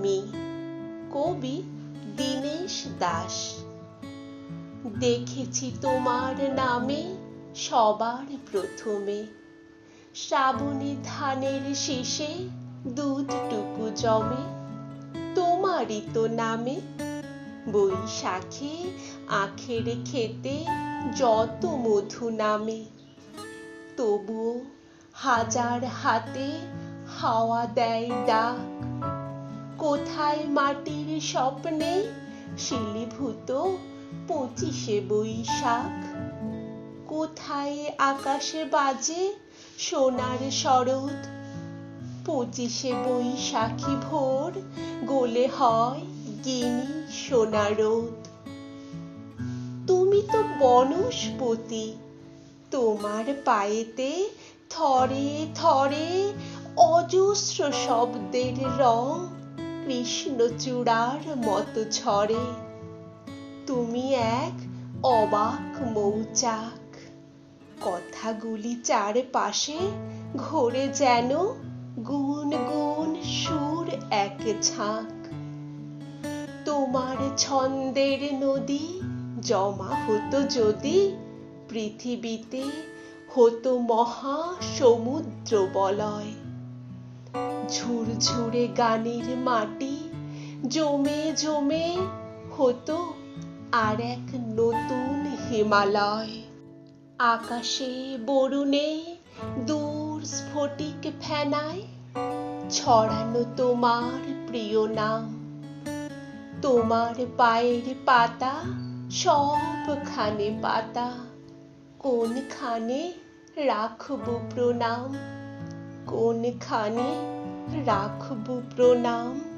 তুমি। কবি দীনেশ দাস। দেখেছি তোমার নামে সবার প্রথমে শ্রাবণী ধানের শীষে দুধটুকু জমে। তোমারই তো নামে বৈশাখে আখের খেতে যত মধু নামে। তবুও হাজার হাতে হাওয়া দেয় ডাক, কোথায় মাটির স্বপ্নে শিলীভূত 25শে বৈশাখ। কোথায় আকাশে বাজে সোনার শরৎ, 25শে বৈশাখী ভোর গোলে হয় গিনি সোনা রোদ। তুমি তো বনস্পতি, তোমার পায়েতে থরে থরে অজস্র শব্দের রং কৃষ্ণচূড়ার মতো ঝরে। তুমি এক অবাক মৌচাক, কথাগুলি চারপাশে ঘোরে যেন গুন গুন সুর এক ঝাঁক। তোমার ছন্দের নদী জমা হতো যদি পৃথিবীতে হতো মহা সমুদ্র বলয়। ঝুরঝুরে গানের মাটি জমে জমে হতো আর এক নতুন হিমালয়। আকাশে বরুণে দূর স্ফটিক ফেনায় ছড়ানো তোমার প্রিয় নাম। তোমার পায়ের পাতা সবখানে পাতা, কোনখানে রাখবো প্রণাম, কোনখানে রাখবো প্রণাম।